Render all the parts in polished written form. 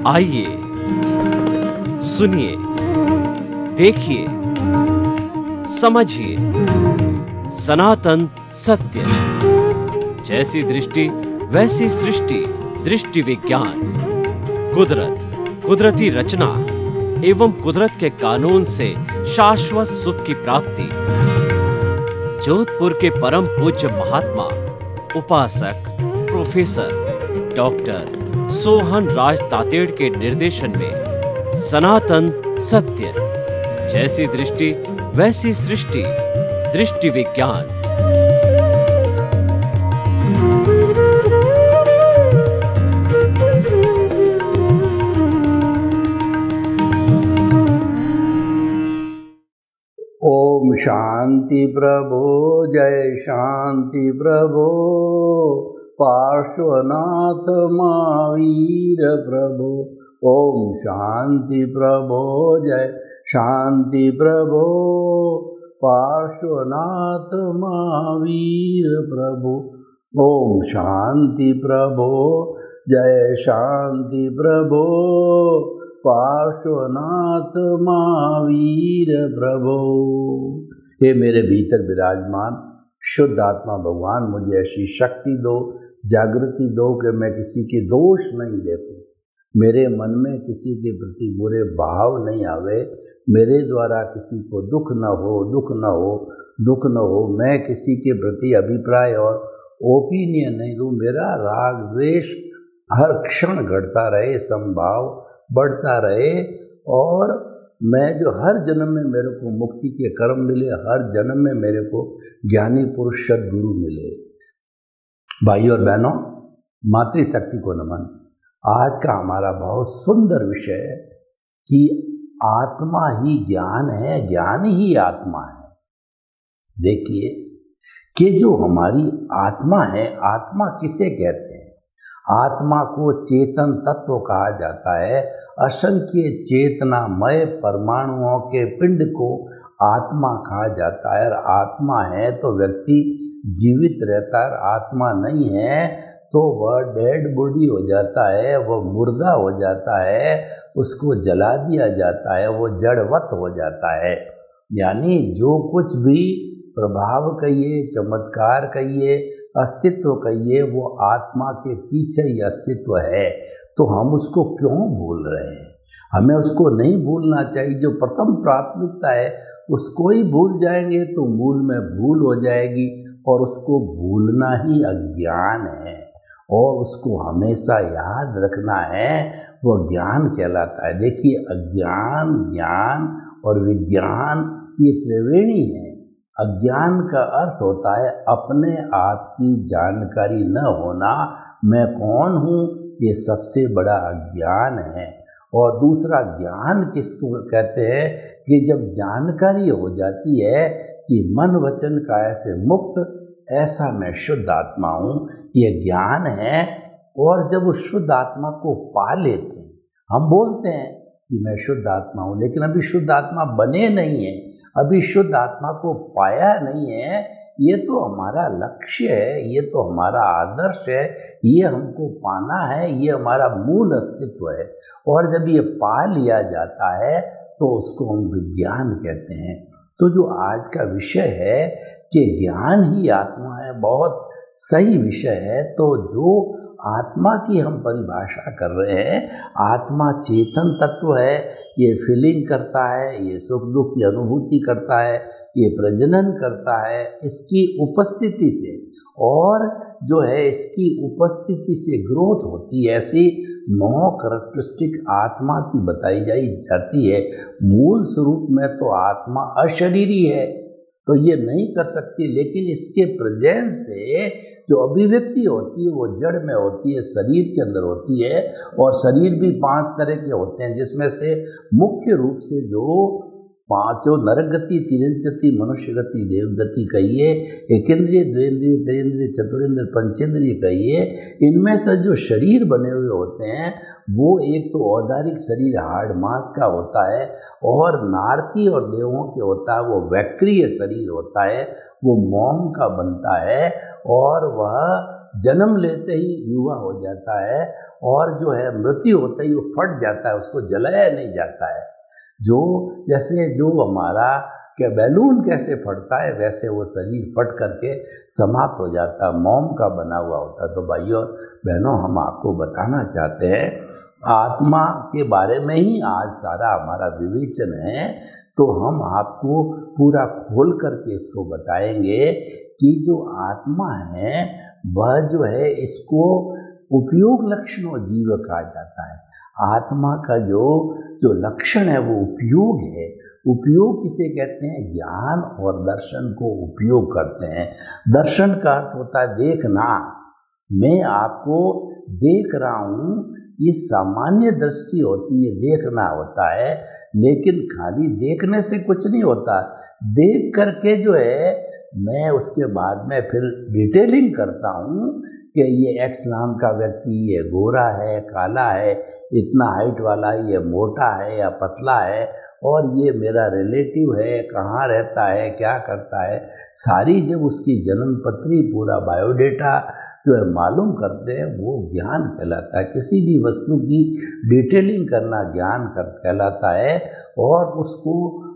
आइए, सुनिए, देखिए, समझिए सनातन सत्य। जैसी दृष्टि वैसी सृष्टि, दृष्टि विज्ञान। कुदरत, कुदरती रचना एवं कुदरत के कानून से शाश्वत सुख की प्राप्ति। जोधपुर के परम पूज्य महात्मा उपासक प्रोफेसर डॉक्टर सोहन राज तातेड़ के निर्देशन में सनातन सत्य। जैसी दृष्टि वैसी सृष्टि, दृष्टि विज्ञान। ओम शांति प्रभो, जय शांति प्रभो, पार्श्वनाथ महावीर प्रभो। ओम शांति प्रभो, जय शांति प्रभो, पार्श्वनाथ महावीर प्रभो। ओम शांति प्रभो, जय शांति प्रभो, पार्श्वनाथ महावीर प्रभो। हे मेरे भीतर विराजमान शुद्ध आत्मा भगवान, मुझे ऐसी शक्ति दो, जागृति दो कि मैं किसी के दोष नहीं देखूं, मेरे मन में किसी के प्रति बुरे भाव नहीं आवे, मेरे द्वारा किसी को दुख न हो, दुख न हो, दुख न हो। मैं किसी के प्रति अभिप्राय और ओपिनियन नहीं दूं। मेरा राग द्वेष हर क्षण घटता रहे, समभाव बढ़ता रहे, और मैं जो हर जन्म में मेरे को मुक्ति के कर्म मिले, हर जन्म में मेरे को ज्ञानी पुरुष सद्गुरु मिले। भाई और बहनों, मातृशक्ति को नमन। आज का हमारा बहुत सुंदर विषय है कि आत्मा ही ज्ञान है, ज्ञान ही आत्मा है। देखिए कि जो हमारी आत्मा है, आत्मा किसे कहते हैं? आत्मा को चेतन तत्व कहा जाता है। असंख्य चेतनामय परमाणुओं के पिंड को आत्मा कहा जाता है। और आत्मा है तो व्यक्ति जीवित रहता है, आत्मा नहीं है तो वह डेड बॉडी हो जाता है, वह मुर्दा हो जाता है, उसको जला दिया जाता है, वो जड़वत हो जाता है। यानी जो कुछ भी प्रभाव कहिए, चमत्कार कहिए, अस्तित्व कहिए, वो आत्मा के पीछे ही अस्तित्व है। तो हम उसको क्यों भूल रहे हैं? हमें उसको नहीं भूलना चाहिए। जो प्रथम प्राथमिकता है उसको ही भूल जाएंगे तो मूल में भूल हो जाएगी, और उसको भूलना ही अज्ञान है, और उसको हमेशा याद रखना है, वो ज्ञान कहलाता है। देखिए, अज्ञान, ज्ञान और विज्ञान ये त्रिवेणी है। अज्ञान का अर्थ होता है अपने आप की जानकारी न होना, मैं कौन हूँ, ये सबसे बड़ा अज्ञान है। और दूसरा ज्ञान किसको कहते हैं? कि जब जानकारी हो जाती है कि मन वचन काया से मुक्त, ऐसा मैं शुद्ध आत्मा हूँ, ये ज्ञान है। और जब उस शुद्ध आत्मा को पा लेते हैं, हम बोलते हैं कि मैं शुद्ध आत्मा हूँ, लेकिन अभी शुद्ध आत्मा बने नहीं है, अभी शुद्ध आत्मा को पाया नहीं है। ये तो हमारा लक्ष्य है, ये तो हमारा आदर्श है, ये हमको पाना है, ये हमारा मूल अस्तित्व है। और जब ये पा लिया जाता है तो उसको हम विज्ञान कहते हैं। तो जो आज का विषय है कि ज्ञान ही आत्मा है, बहुत सही विषय है। तो जो आत्मा की हम परिभाषा कर रहे हैं, आत्मा चेतन तत्व है, ये फीलिंग करता है, ये सुख दुख की अनुभूति करता है, ये प्रजनन करता है इसकी उपस्थिति से, और जो है इसकी उपस्थिति से ग्रोथ होती है। ऐसी 9 कैरेक्टरिस्टिक आत्मा की बताई जाती है। मूल स्वरूप में तो आत्मा अशरीरी है, तो ये नहीं कर सकती, लेकिन इसके प्रेजेंस से जो अभिव्यक्ति होती है वो जड़ में होती है, शरीर के अंदर होती है। और शरीर भी 5 तरह के होते हैं, जिसमें से मुख्य रूप से जो 5 नरक गति, तिरंज गति, मनुष्य गति, देव गति कहिए, एकेंद्रिय, द्वेंद्रिय, त्रिंद्रिय, चतुरेंद्रिय, पंचेंद्रिय कहिए, इनमें से जो शरीर बने हुए होते हैं वो एक तो औदारिक शरीर हार्ड मांस का होता है, और नारकी और देवों के होता है वो वैक्रीय शरीर होता है, वो मोम का बनता है, और वह जन्म लेते ही युवा हो जाता है और जो है मृत्यु होते ही वो फट जाता है, उसको जलाया नहीं जाता है। जो जैसे जो हमारा क्या बैलून कैसे फटता है वैसे वो शरीर फट करके समाप्त हो जाता है, मोम का बना हुआ होता है। तो भाइयों बहनों, हम आपको बताना चाहते हैं आत्मा के बारे में ही आज सारा हमारा विवेचन है। तो हम आपको पूरा खोल करके इसको बताएंगे कि जो आत्मा है वह जो है इसको उपयोग लक्षणों जीव कहा जाता है। आत्मा का जो लक्षण है वो उपयोग है। उपयोग किसे कहते हैं? ज्ञान और दर्शन को उपयोग करते हैं। दर्शन का अर्थ होता है देखना। मैं आपको देख रहा हूँ, ये सामान्य दृष्टि होती है, देखना होता है। लेकिन खाली देखने से कुछ नहीं होता, देख करके जो है मैं उसके बाद में फिर डिटेलिंग करता हूँ कि ये एक्स नाम का व्यक्ति ये गोरा है, काला है, इतना हाइट वाला, ये मोटा है या पतला है, और ये मेरा रिलेटिव है, कहाँ रहता है, क्या करता है, सारी जब उसकी जन्म पत्री पूरा बायोडेटा जो है मालूम करते हैं, वो ज्ञान कहलाता है। किसी भी वस्तु की डिटेलिंग करना ज्ञान कहलाता है, और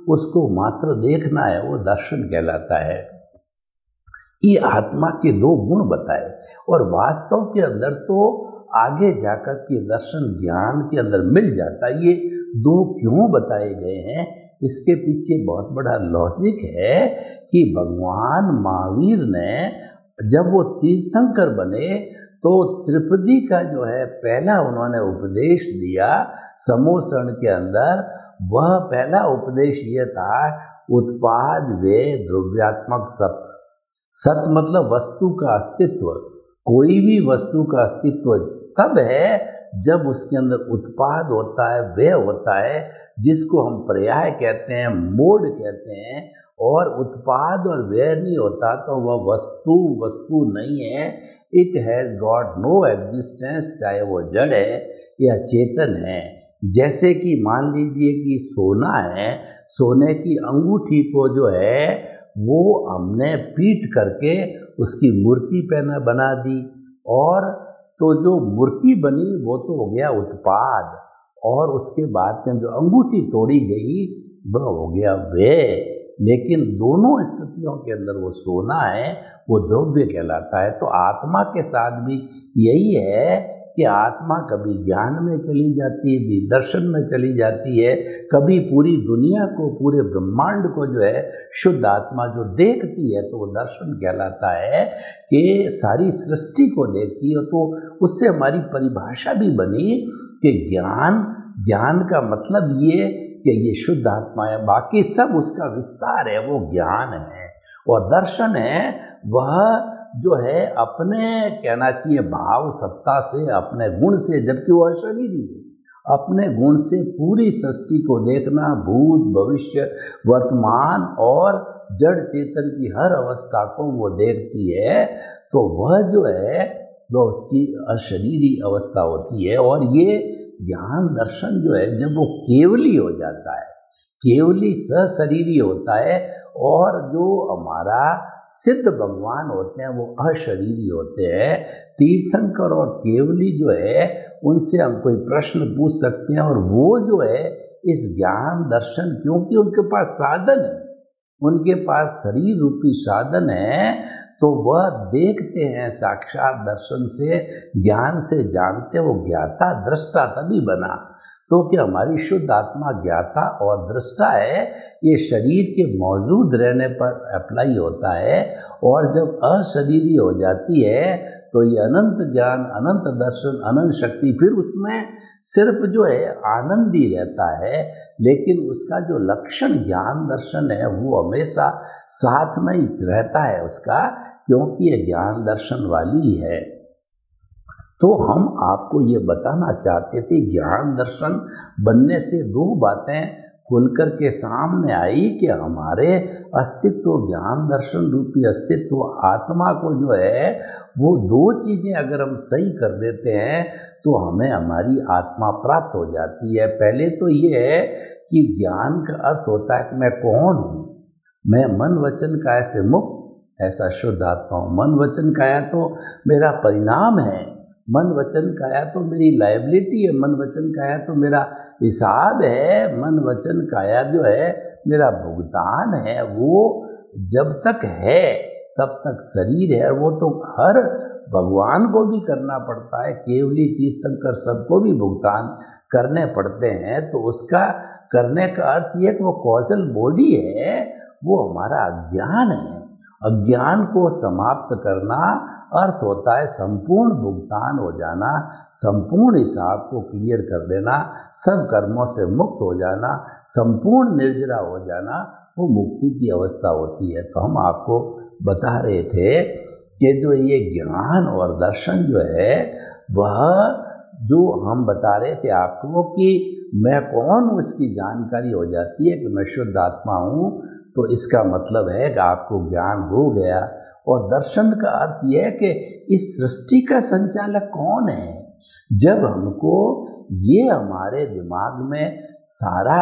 उसको मात्र देखना है, वो दर्शन कहलाता है। ये आत्मा के दो गुण बताए, और वास्तव के अंदर तो आगे जाकर के दर्शन ज्ञान के अंदर मिल जाता है। ये दो क्यों बताए गए हैं, इसके पीछे बहुत बड़ा लॉजिक है कि भगवान महावीर ने जब वो तीर्थंकर बने तो त्रिपदी का जो है पहला उन्होंने उपदेश दिया समोसरण के अंदर। वह पहला उपदेश ये था, उत्पाद वे द्रव्यात्मक सत। सत मतलब वस्तु का अस्तित्व। कोई भी वस्तु का अस्तित्व तब है जब उसके अंदर उत्पाद होता है, व्यय होता है, जिसको हम पर्याय कहते हैं, मोड कहते हैं। और उत्पाद और व्यय नहीं होता तो वह वस्तु नहीं है। It has got no existence, चाहे वो जड़ है या चेतन है। जैसे कि मान लीजिए कि सोना है, सोने की अंगूठी को जो है वो हमने पीट करके उसकी मूर्ति बना दी, और तो जो मूर्ति बनी वो तो हो गया उत्पाद, और उसके बाद जो अंगूठी तोड़ी गई वह हो गया व्यय। लेकिन दोनों स्थितियों के अंदर वो सोना है, वो द्रव्य कहलाता है। तो आत्मा के साथ भी यही है कि आत्मा कभी ज्ञान में चली जाती है, दर्शन में चली जाती है, कभी पूरी दुनिया को, पूरे ब्रह्मांड को जो है शुद्ध आत्मा जो देखती है तो वो दर्शन कहलाता है कि सारी सृष्टि को देखती है। तो उससे हमारी परिभाषा भी बनी कि ज्ञान का मतलब ये कि ये शुद्ध आत्मा है, बाकी सब उसका विस्तार है, वो ज्ञान है। और दर्शन है वह जो है अपने कहना चाहिए भाव सत्ता से, अपने गुण से, जबकि वो अशरीरी है, अपने गुण से पूरी सृष्टि को देखना, भूत भविष्य वर्तमान और जड़ चेतन की हर अवस्था को वो देखती है। तो वह जो है वो उसकी अशरीरी अवस्था होती है। और ये ज्ञान दर्शन जो है जब वो केवली हो जाता है, केवली सशरीरी होता है, और जो हमारा सिद्ध भगवान होते हैं वो अशरीरी होते हैं। तीर्थंकर और केवली जो है उनसे हम कोई प्रश्न पूछ सकते हैं, और वो जो है इस ज्ञान दर्शन, क्योंकि उनके पास साधन है, उनके पास शरीर रूपी साधन है, तो वह देखते हैं साक्षात दर्शन से, ज्ञान से जानते। वो ज्ञाता दृष्टा तभी बना। तो कि हमारी शुद्ध आत्मा ज्ञाता और दृष्टा है, ये शरीर के मौजूद रहने पर अप्लाई होता है, और जब अशरीरी हो जाती है तो ये अनंत ज्ञान, अनंत दर्शन, अनंत शक्ति, फिर उसमें सिर्फ जो है आनंद ही रहता है। लेकिन उसका जो लक्षण ज्ञान दर्शन है वो हमेशा साथ में ही रहता है उसका, क्योंकि ये ज्ञान दर्शन वाली है। तो हम आपको ये बताना चाहते थे, ज्ञान दर्शन बनने से दो बातें खुलकर के सामने आई कि हमारे अस्तित्व, ज्ञान दर्शन रूपी अस्तित्व आत्मा को जो है वो दो चीज़ें अगर हम सही कर देते हैं तो हमें हमारी आत्मा प्राप्त हो जाती है। पहले तो ये है कि ज्ञान का अर्थ होता है कि मैं कौन हूँ, मैं मन वचन काय से मुक्त, ऐसा शुद्ध आत्मा हूँ। मन वचन काया तो मेरा परिणाम है, मन वचन काया तो मेरी लायबिलिटी है, मन वचन काया तो मेरा हिसाब है, मन वचन काया जो है मेरा भुगतान है। वो जब तक है तब तक शरीर है, वो तो हर भगवान को भी करना पड़ता है, केवली तीर्थंकर सबको भी भुगतान करने पड़ते हैं। तो उसका करने का अर्थ ये कि वो कॉजल बॉडी है, वो हमारा अज्ञान है। अज्ञान को समाप्त करना अर्थ होता है संपूर्ण भुगतान हो जाना, संपूर्ण हिसाब को क्लियर कर देना, सब कर्मों से मुक्त हो जाना, संपूर्ण निर्जरा हो जाना, वो मुक्ति की अवस्था होती है। तो हम आपको बता रहे थे कि जो ये ज्ञान और दर्शन जो है, वह जो हम बता रहे थे आपको कि मैं कौन हूँ इसकी जानकारी हो जाती है कि मैं शुद्ध आत्मा हूँ, तो इसका मतलब है कि आपको ज्ञान हो गया। और दर्शन का अर्थ यह है कि इस सृष्टि का संचालक कौन है। जब हमको ये हमारे दिमाग में सारा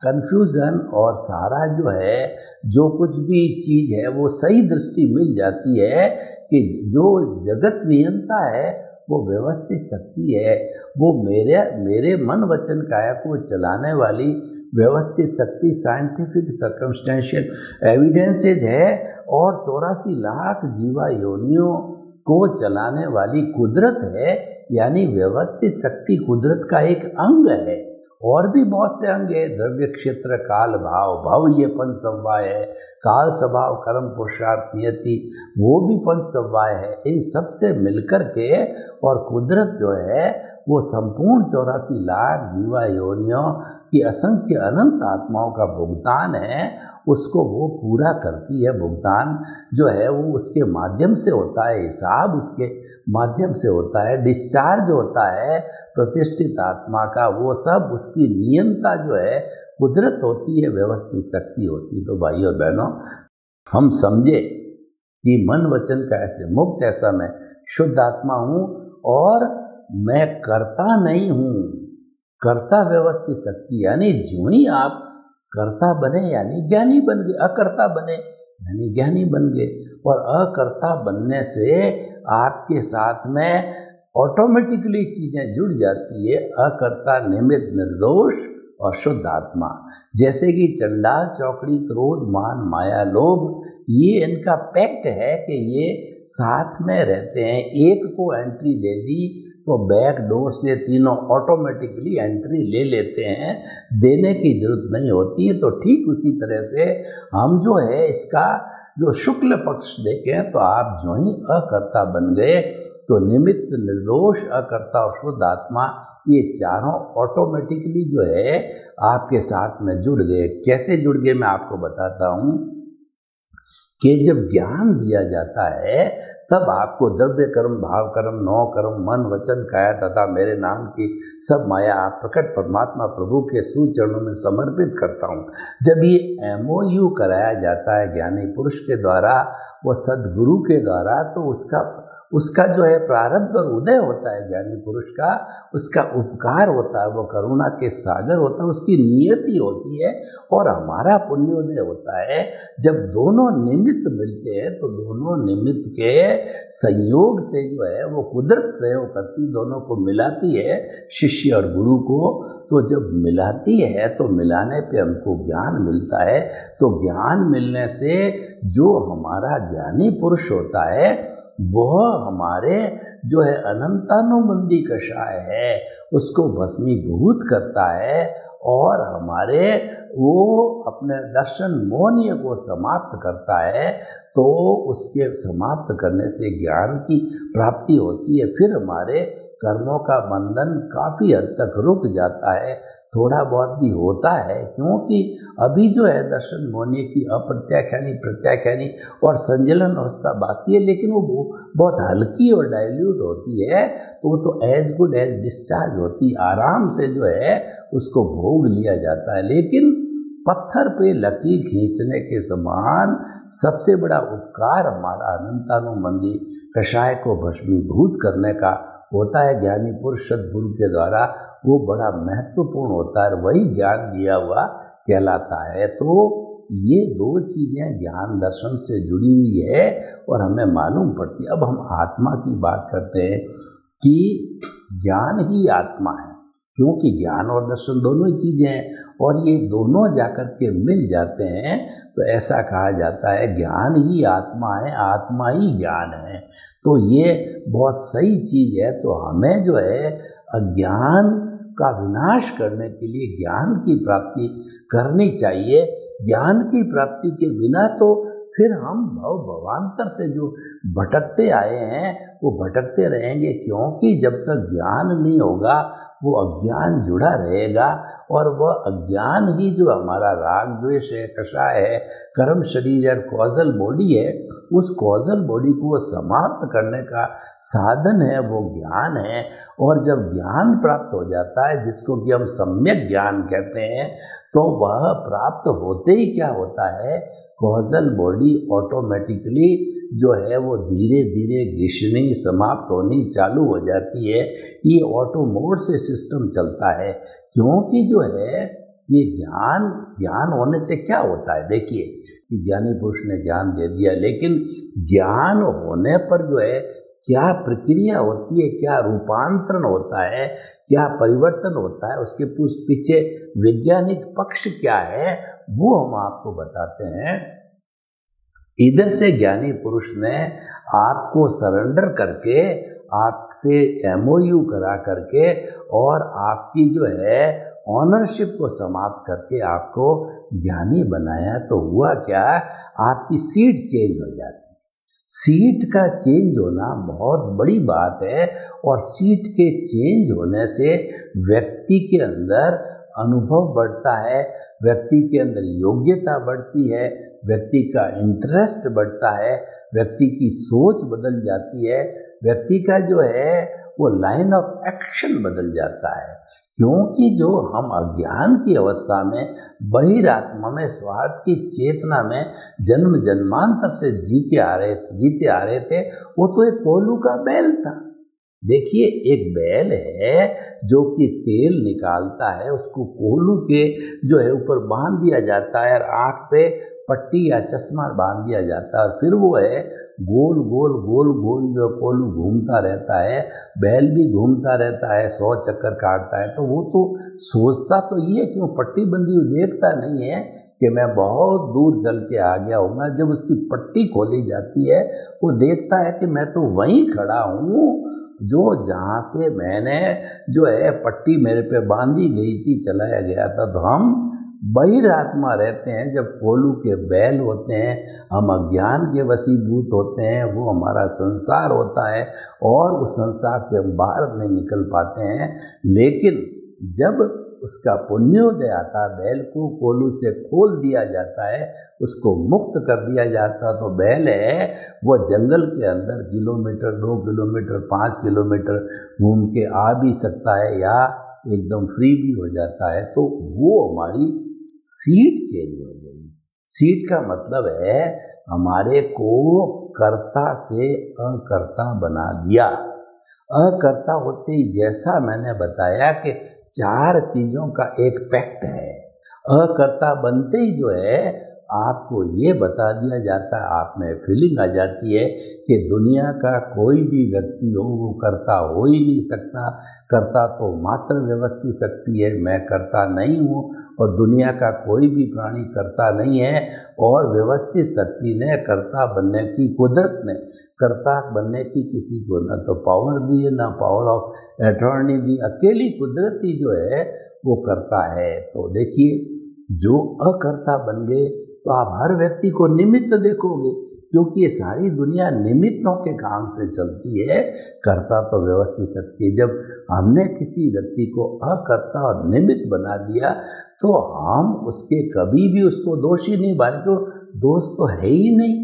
कन्फ्यूज़न और सारा जो है जो कुछ भी चीज़ है वो सही दृष्टि मिल जाती है कि जो जगत नियंता है वो व्यवस्थित शक्ति है, वो मेरे मन वचन काया को चलाने वाली व्यवस्थित शक्ति साइंटिफिक सर्कमस्टेंशियल एविडेंसेज है, और 84 लाख जीवा योनियों को चलाने वाली कुदरत है। यानी व्यवस्थित शक्ति कुदरत का एक अंग है। और भी बहुत से अंग है, द्रव्य क्षेत्र काल भाव, भव ये पंच संवाय है, काल स्वभाव कर्म पुरुषार्थ नियति वो भी पंच संवाय है। इन सब से मिलकर के और कुदरत जो है वो संपूर्ण 84 लाख जीवा योनियों की असंख्य अनंत आत्माओं का भुगतान है, उसको वो पूरा करती है। भुगतान जो है वो उसके माध्यम से होता है, हिसाब उसके माध्यम से होता है, डिस्चार्ज होता है प्रतिष्ठित आत्मा का, वो सब उसकी नियंता जो है कुदरत होती है, व्यवस्थित शक्ति होती है। तो भाइयों और बहनों, हम समझे कि मन वचन का ऐसे मुक्त, ऐसा मैं शुद्ध आत्मा हूँ और मैं करता नहीं हूँ। कर्ता व्यवस्थित शक्ति, यानी जो ही आप कर्ता बने यानी ज्ञानी बन गए, अकर्ता बने यानी ज्ञानी बन गए। और अकर्ता बनने से आपके साथ में ऑटोमेटिकली चीज़ें जुड़ जाती है, अकर्ता निमित्त निर्दोष और शुद्ध आत्मा। जैसे कि चंडाल चौकड़ी क्रोध मान माया लोभ, ये इनका पैक्ट है कि ये साथ में रहते हैं। एक को एंट्री दे दी तो बैक डोर से तीनों ऑटोमेटिकली एंट्री ले लेते हैं, देने की जरूरत नहीं होती है। तो ठीक उसी तरह से हम जो है इसका जो शुक्ल पक्ष देखें तो आप जो ही अकर्ता बन गए तो निमित्त निर्दोष अकर्ता और शुद्ध आत्मा ये चारों ऑटोमेटिकली जो है आपके साथ में जुड़ गए। कैसे जुड़ गए मैं आपको बताता हूँ कि जब ज्ञान दिया जाता है तब आपको द्रव्य कर्म भाव कर्म नौ कर्म मन वचन काया तथा मेरे नाम की सब माया आप प्रकट परमात्मा प्रभु के सुचरणों में समर्पित करता हूँ। जब ये MOU कराया जाता है ज्ञानी पुरुष के द्वारा, वो सद्गुरु के द्वारा, तो उसका जो है प्रारब्ध और उदय होता है ज्ञानी पुरुष का, उसका उपकार होता है, वो करुणा के सागर होता है, उसकी नियति होती है और हमारा पुण्योदय होता है। जब दोनों निमित्त मिलते हैं तो दोनों निमित्त के संयोग से जो है वो कुदरत सहयोग करती, दोनों को मिलाती है, शिष्य और गुरु को। तो जब मिलाती है तो मिलाने पे हमको ज्ञान मिलता है। तो ज्ञान मिलने से जो हमारा ज्ञानी पुरुष होता है वह हमारे जो है अनंतानुबंधी कषाय है उसको भस्मीभूत करता है और हमारे वो अपने दर्शन मोहनीय को समाप्त करता है। तो उसके समाप्त करने से ज्ञान की प्राप्ति होती है। फिर हमारे कर्मों का बंधन काफ़ी हद तक रुक जाता है, थोड़ा बहुत भी होता है, क्योंकि अभी जो है दर्शन मोहनीय की अप्रत्याख्यानी प्रत्याख्यानी और संजलन अवस्था बाकी है, लेकिन वो बहुत हल्की और डाइल्यूट होती है। तो वो तो एज गुड एज डिस्चार्ज होती, आराम से जो है उसको भोग लिया जाता है। लेकिन पत्थर पे लकीर खींचने के समान सबसे बड़ा उपकार हमारा अनंतानुबंधी कषाय को भस्मीभूत करने का होता है ज्ञानी पुरुष सद्गुरु के द्वारा। वो बड़ा महत्वपूर्ण होता है, वही ज्ञान दिया हुआ कहलाता है। तो ये दो चीज़ें ज्ञान दर्शन से जुड़ी हुई है और हमें मालूम पड़ती है। अब हम आत्मा की बात करते हैं कि ज्ञान ही आत्मा है, क्योंकि ज्ञान और दर्शन दोनों ही चीज़ें हैं और ये दोनों जाकर के मिल जाते हैं तो ऐसा कहा जाता है ज्ञान ही आत्मा है, आत्मा ही ज्ञान है। तो ये बहुत सही चीज़ है। तो हमें जो है अज्ञान का विनाश करने के लिए ज्ञान की प्राप्ति करनी चाहिए। ज्ञान की प्राप्ति के बिना तो फिर हम भवांतर से जो भटकते आए हैं वो भटकते रहेंगे, क्योंकि जब तक ज्ञान नहीं होगा वो अज्ञान जुड़ा रहेगा और वह अज्ञान ही जो हमारा राग द्वेष है, कषाय है, कर्म शरीर है, कॉजल बॉडी है, उस कॉजल बॉडी को समाप्त करने का साधन है, वो ज्ञान है। और जब ज्ञान प्राप्त हो जाता है, जिसको कि हम सम्यक ज्ञान कहते हैं, तो वह प्राप्त होते ही क्या होता है, कॉजल बॉडी ऑटोमेटिकली जो है वो धीरे धीरे घिसनी समाप्त होनी चालू हो जाती है। ये ऑटो मोड से सिस्टम चलता है, क्योंकि जो है ये ज्ञान होने से क्या होता है, देखिए कि ज्ञानी पुरुष ने ज्ञान दे दिया, लेकिन ज्ञान होने पर जो है क्या प्रक्रिया होती है, क्या रूपांतरण होता है, क्या परिवर्तन होता है, उसके पीछे वैज्ञानिक पक्ष क्या है, वो हम आपको बताते हैं। इधर से ज्ञानी पुरुष ने आपको सरेंडर करके, आपसे MOU करा करके और आपकी जो है ऑनरशिप को समाप्त करके आपको ज्ञानी बनाया। तो हुआ क्या, आपकी सीट चेंज हो जाती है। सीट का चेंज होना बहुत बड़ी बात है और सीट के चेंज होने से व्यक्ति के अंदर अनुभव बढ़ता है, व्यक्ति के अंदर योग्यता बढ़ती है, व्यक्ति का इंटरेस्ट बढ़ता है, व्यक्ति की सोच बदल जाती है, व्यक्ति का जो है वो लाइन ऑफ एक्शन बदल जाता है। क्योंकि जो हम अज्ञान की अवस्था में बहिरात्मा में स्वार्थ की चेतना में जन्म जन्मांतर से जीते आ रहे थे, वो तो एक कोल्हू का बैल था। देखिए एक बैल है जो कि तेल निकालता है, उसको कोल्हू के जो है ऊपर बांध दिया जाता है और आँख पे पट्टी या चश्मा बांध दिया जाता है और फिर वो है गोल गोल जो कोल्हू घूमता रहता है, बैल भी घूमता रहता है, 100 चक्कर काटता है। तो वो तो सोचता तो ये क्यों पट्टी बंधी हुई देखता नहीं है कि मैं बहुत दूर चल के आ गया हूँ। जब उसकी पट्टी खोली जाती है वो देखता है कि मैं तो वहीं खड़ा हूँ जो जहाँ से मैंने जो है पट्टी मेरे पे बांधी गई थी चलाया गया था। तो हम बहिरात्मा रहते हैं, जब कोल्हू के बैल होते हैं, हम अज्ञान के वशीभूत होते हैं, वो हमारा संसार होता है और उस संसार से हम बाहर नहीं निकल पाते हैं। लेकिन जब उसका पुण्योदय आता है, बैल को कोल्हू से खोल दिया जाता है, उसको मुक्त कर दिया जाता है, तो बैल है वो जंगल के अंदर किलोमीटर 2 किलोमीटर 5 किलोमीटर घूम के आ भी सकता है या एकदम फ्री भी हो जाता है। तो वो हमारी सीट चेंज हो गई। सीट का मतलब है हमारे को कर्ता से अकर्ता बना दिया। अकर्ता होते ही जैसा मैंने बताया कि 4 चीज़ों का एक पैक्ट है। अकर्ता बनते ही जो है आपको ये बता दिया जाता है, आप में फीलिंग आ जाती है कि दुनिया का कोई भी व्यक्ति हो वो कर्ता हो ही नहीं सकता। कर्ता तो मात्र व्यवस्थित शक्ति है, मैं कर्ता नहीं हूँ और दुनिया का कोई भी प्राणी कर्ता नहीं है। और व्यवस्थित शक्ति ने कर्ता बनने की, कुदरत ने कर्ता बनने की किसी को ना तो पावर दी है ना पावर ऑफ अटॉर्नी दी, अकेली कुदरत ही जो है वो करता है। तो देखिए जो अकर्ता बन गए तो आप हर व्यक्ति को निमित्त देखोगे, क्योंकि ये सारी दुनिया निमित्तों के काम से चलती है। कर्ता तो व्यवस्थित शक्ति है। जब हमने किसी व्यक्ति को अकर्ता और निमित्त बना दिया तो हम उसके कभी भी उसको दोषी नहीं माने, तो दोष तो है ही नहीं।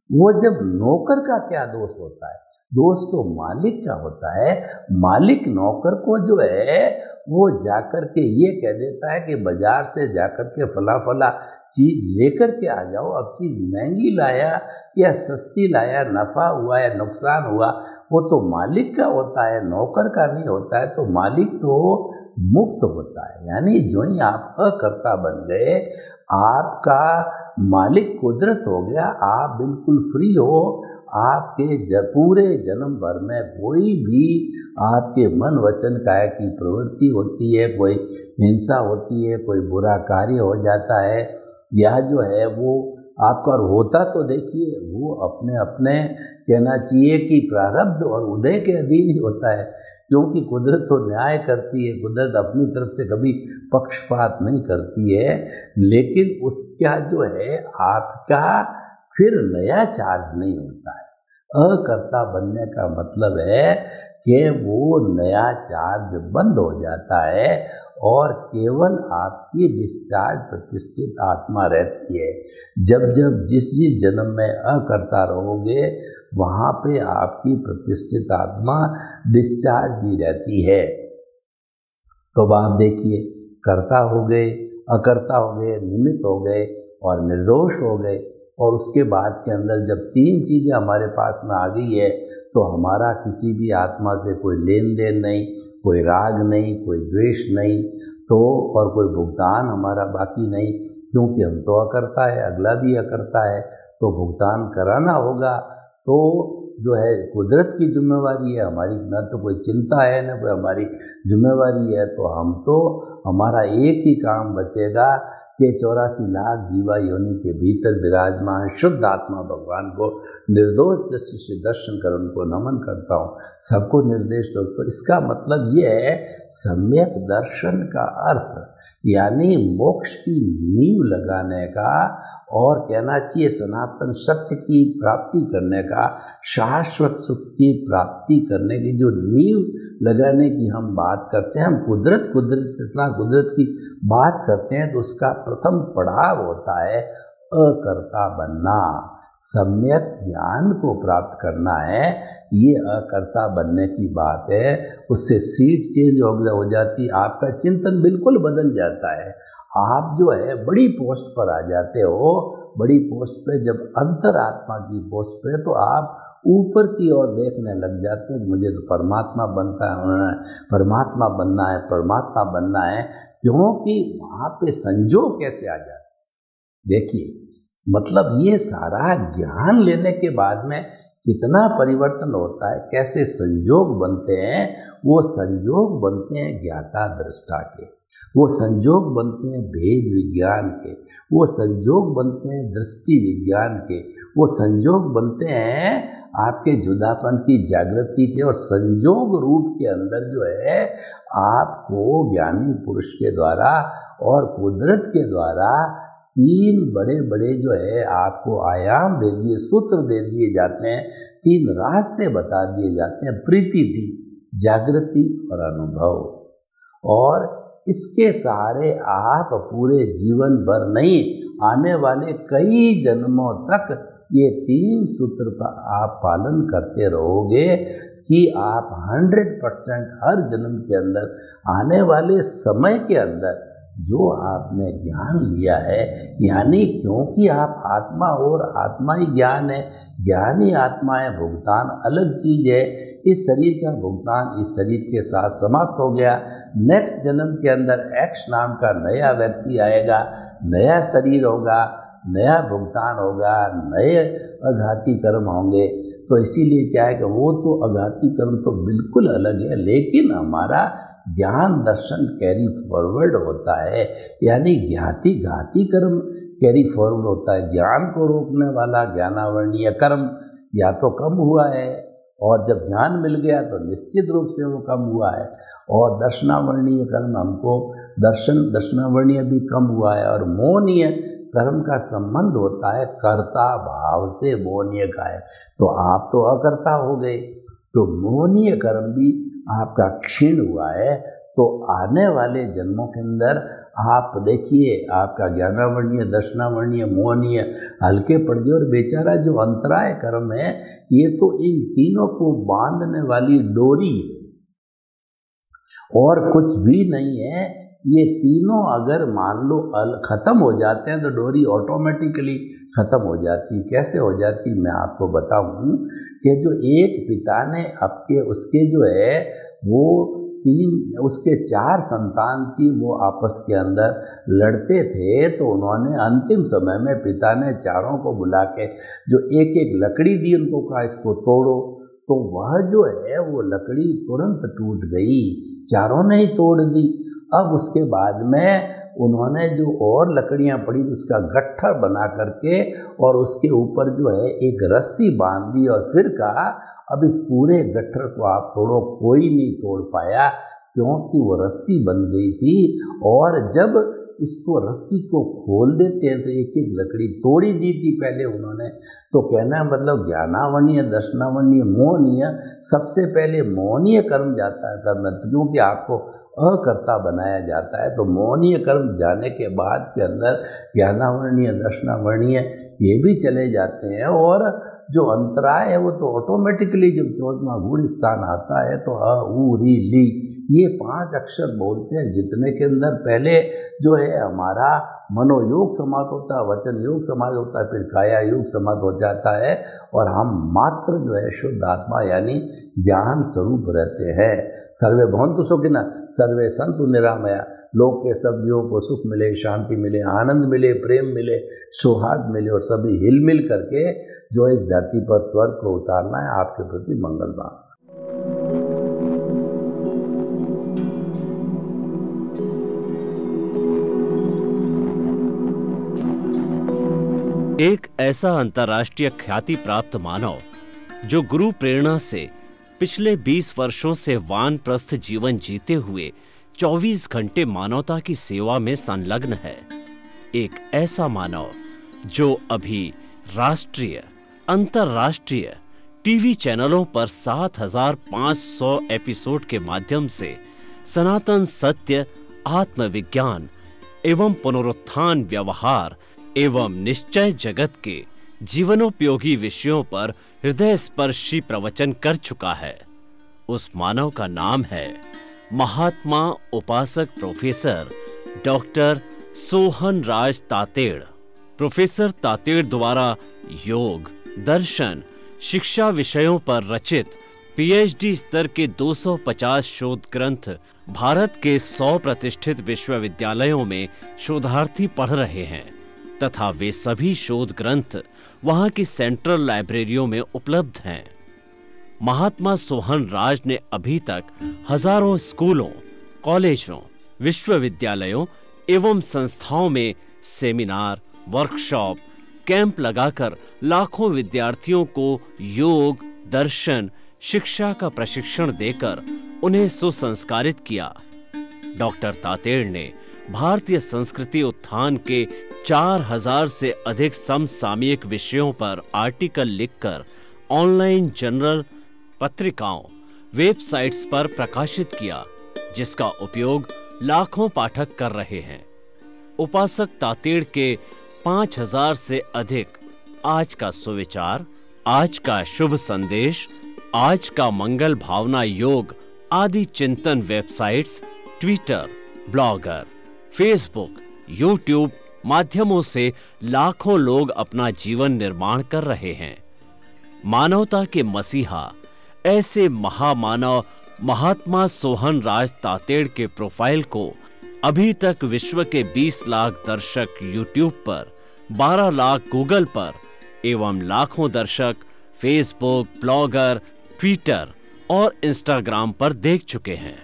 वो जब नौकर का क्या दोष होता है, दोष तो मालिक का होता है। मालिक नौकर को जो है वो जाकर के ये कह देता है कि बाजार से जाकर के फला चीज़ लेकर के आ जाओ। अब चीज़ महंगी लाया या सस्ती लाया, नफ़ा हुआ या नुकसान हुआ, वो तो मालिक का होता है, नौकर का नहीं होता है। तो मालिक तो मुक्त होता है। यानी जो ही आप अकर्ता बन गए, आपका मालिक कुदरत हो गया, आप बिल्कुल फ्री हो। आपके पूरे जन्म भर में कोई भी आपके मन वचन काया की प्रवृत्ति होती है, कोई हिंसा होती है, कोई बुरा कार्य हो जाता है, या जो है वो आपका होता तो देखिए वो अपने अपने कहना चाहिए कि प्रारब्ध और उदय के अधीन ही होता है, क्योंकि कुदरत तो न्याय करती है, कुदरत अपनी तरफ से कभी पक्षपात नहीं करती है। लेकिन उसका जो है आपका फिर नया चार्ज नहीं होता है। अकर्ता बनने का मतलब है कि वो नया चार्ज बंद हो जाता है और केवल आपकी डिस्चार्ज प्रतिष्ठित आत्मा रहती है। जब जब जिस जन्म में अकर्ता रहोगे वहाँ पे आपकी प्रतिष्ठित आत्मा डिस्चार्ज ही रहती है। तो आप देखिए, कर्ता हो गए, अकर्ता हो गए, निमित्त हो गए और निर्दोष हो गए, और उसके बाद के अंदर जब तीन चीज़ें हमारे पास में आ गई है तो हमारा किसी भी आत्मा से कोई लेन देन नहीं, कोई राग नहीं, कोई द्वेष नहीं, तो और कोई भुगतान हमारा बाकी नहीं, क्योंकि हम तो अकर्ता है, अगला भी अकर्ता है, तो भुगतान कराना होगा। तो जो है कुदरत की जिम्मेवारी है, हमारी न तो कोई चिंता है न कोई हमारी जिम्मेवारी है। तो हम तो हमारा एक ही काम बचेगा कि 84 लाख जीवा योनि के भीतर विराजमान शुद्ध आत्मा भगवान को निर्दोष दृष्टि से दर्शन कर उनको नमन करता हूँ, सबको निर्देश दो। तो इसका मतलब ये है सम्यक दर्शन का अर्थ यानी मोक्ष की नींव लगाने का और कहना चाहिए सनातन सत्य की प्राप्ति करने का, शाश्वत सुख की प्राप्ति करने की जो नींव लगाने की हम बात करते हैं, हम कुदरत की बात करते हैं, तो उसका प्रथम पड़ाव होता है अकर्ता बनना, सम्यक ज्ञान को प्राप्त करना है। ये अकर्ता बनने की बात है, उससे सीट चेंज हो जाती, आपका चिंतन बिल्कुल बदल जाता है। आप जो है बड़ी पोस्ट पर आ जाते हो, बड़ी पोस्ट पे जब अंतरात्मा की पोस्ट पे, तो आप ऊपर की ओर देखने लग जाते हैं, मुझे तो परमात्मा परमात्मा बनना है, परमात्मा बनना है, क्योंकि वहाँ पे संजोग कैसे आ जाते हैं। देखिए, मतलब ये सारा ज्ञान लेने के बाद में कितना परिवर्तन होता है, कैसे संजोग बनते हैं। वो संजोग बनते हैं ज्ञाता दृष्टा के, वो संजोग बनते हैं भेद विज्ञान के, वो संजोग बनते हैं दृष्टि विज्ञान के, वो संजोग बनते हैं आपके जुदापन की जागृति के, और संजोग रूप के अंदर जो है आपको ज्ञानी पुरुष के द्वारा और कुदरत के द्वारा तीन बड़े बड़े जो है आपको आयाम दे दिए, सूत्र दे दिए जाते हैं, तीन रास्ते बता दिए जाते हैं, प्रीति दी, जागृति और अनुभव। और इसके सहारे आप पूरे जीवन भर नहीं, आने वाले कई जन्मों तक ये तीन सूत्र का आप पालन करते रहोगे कि आप 100% हर जन्म के अंदर, आने वाले समय के अंदर जो आपने ज्ञान लिया है, यानी क्योंकि आप आत्मा और आत्मा ही ज्ञान है, ज्ञान ही आत्मा है, भुगतान अलग चीज़ है। इस शरीर का भुगतान इस शरीर के साथ समाप्त हो गया। नेक्स्ट जन्म के अंदर एक्स नाम का नया व्यक्ति आएगा, नया शरीर होगा, नया भुगतान होगा, नए अघाती कर्म होंगे। तो इसीलिए क्या है कि वो तो अघाती कर्म तो बिल्कुल अलग है, लेकिन हमारा ज्ञान दर्शन कैरी फॉरवर्ड होता है, यानी ज्ञाति घाती कर्म कैरी फॉरवर्ड होता है। ज्ञान को रोकने वाला ज्ञानावर्णीय कर्म या तो कम हुआ है, और जब ज्ञान मिल गया तो निश्चित रूप से वो कम हुआ है, और दर्शनावर्णीय कर्म हमको दर्शनावर्णीय भी कम हुआ है। और मोहनीय कर्म का संबंध होता है कर्ता भाव से, मोहनीय का है। तो आप तो अकर्ता हो गए, तो मोहनीय कर्म भी आपका क्षीण हुआ है। तो आने वाले जन्मों के अंदर आप देखिए, आपका ज्ञानावर्णीय, दर्शनावर्णीय, मोहनीय हल्के पड़ गए, और बेचारा जो अंतराय कर्म है, ये तो इन तीनों को बांधने वाली डोरी है और कुछ भी नहीं है। ये तीनों अगर मान लो ख़त्म हो जाते हैं तो डोरी ऑटोमेटिकली ख़त्म हो जाती। कैसे हो जाती मैं आपको बताऊं कि जो एक पिता ने उसके जो है वो उसके 4 संतान थी, वो आपस के अंदर लड़ते थे। तो उन्होंने अंतिम समय में पिता ने चारों को बुला के जो एक एक लकड़ी दी, उनको कहा इसको तोड़ो। तो वह जो है वो लकड़ी तुरंत टूट गई, चारों ने ही तोड़ दी। अब उसके बाद में उन्होंने जो और लकड़ियां पड़ी उसका गट्ठर बना करके और उसके ऊपर जो है एक रस्सी बांध दी और फिर कहा अब इस पूरे गट्ठर को आप तोड़ो। कोई नहीं तोड़ पाया क्योंकि वो रस्सी बन गई थी, और जब इसको रस्सी को खोल देते हैं तो एक एक लकड़ी तोड़ी दी थी पहले उन्होंने। तो कहना मतलब ज्ञानावरणीय, दर्शनावरणीय, मोहनीय, सबसे पहले मोहनीय कर्म जाता है करना, क्योंकि आपको अकर्ता बनाया जाता है। तो मोहनीय कर्म जाने के बाद के अंदर ज्ञानावरणीय, दर्शनावरणीय ये भी चले जाते हैं। और जो अंतराय है वो तो ऑटोमेटिकली जब 14वां गुण स्थान आता है तो अ, उ, री, ली ये 5 अक्षर बोलते हैं, जितने के अंदर पहले जो है हमारा मनोयोग समाप्त होता है, वचन योग समाप्त होता है, फिर काया योग समाप्त हो जाता है और हम मात्र जो है शुद्ध आत्मा यानी ज्ञान स्वरूप रहते हैं। सर्वे भवन्तु सुखिनः, सर्वे सन्तु निरामया। लोक के सब जीवों को सुख मिले, शांति मिले, आनंद मिले, प्रेम मिले, सौहार्द मिले और सभी हिल मिल करके जो इस धरती पर स्वर्ग को उतारना है, आपके प्रति मंगल भावना। एक ऐसा अंतर्राष्ट्रीय ख्याति प्राप्त मानव जो गुरु प्रेरणा से पिछले 20 वर्षों से वानप्रस्थ जीवन जीते हुए 24 घंटे मानवता की सेवा में संलग्न है। एक ऐसा मानव जो अभी राष्ट्रीय, अंतर्राष्ट्रीय टीवी चैनलों पर 7500 एपिसोड के माध्यम से सनातन सत्य, आत्मविज्ञान एवं पुनरुत्थान, व्यवहार एवं निश्चय जगत के जीवनोपयोगी विषयों पर हृदय स्पर्शी प्रवचन कर चुका है। उस मानव का नाम है महात्मा उपासक प्रोफेसर डॉक्टर सोहन राज तातेड़। प्रोफेसर तातेड़ द्वारा योग, दर्शन, शिक्षा विषयों पर रचित पीएचडी स्तर के 250 शोध ग्रंथ भारत के 100 प्रतिष्ठित विश्वविद्यालयों में शोधार्थी पढ़ रहे हैं तथा वे सभी शोध ग्रंथ वहां की सेंट्रल लाइब्रेरियों में उपलब्ध हैं। महात्मा सोहन राज ने अभी तक हजारों स्कूलों, कॉलेजों, विश्वविद्यालयों एवं संस्थाओं में सेमिनार, वर्कशॉप, कैंप लगाकर लाखों विद्यार्थियों को योग, दर्शन, शिक्षा का प्रशिक्षण देकर उन्हें सुसंस्कारित किया। डॉक्टर तातेड़ ने भारतीय संस्कृति उत्थान के 4000 से अधिक समसामयिक विषयों पर आर्टिकल लिखकर ऑनलाइन जर्नल, पत्रिकाओं, वेबसाइट्स पर प्रकाशित किया, जिसका उपयोग लाखों पाठक कर रहे हैं। उपासक तातेड़ के 5000 से अधिक आज का सुविचार, आज का शुभ संदेश, आज का मंगल भावना योग आदि चिंतन websites, Twitter, blogger, Facebook, YouTube माध्यमों से लाखों लोग अपना जीवन निर्माण कर रहे हैं। मानवता के मसीहा ऐसे महामानव महात्मा सोहन राज तातेड़ के प्रोफाइल को अभी तक विश्व के 20 लाख दर्शक यूट्यूब पर, 12 लाख गूगल पर एवं लाखों दर्शक फेसबुक, ब्लॉगर, ट्विटर और इंस्टाग्राम पर देख चुके हैं।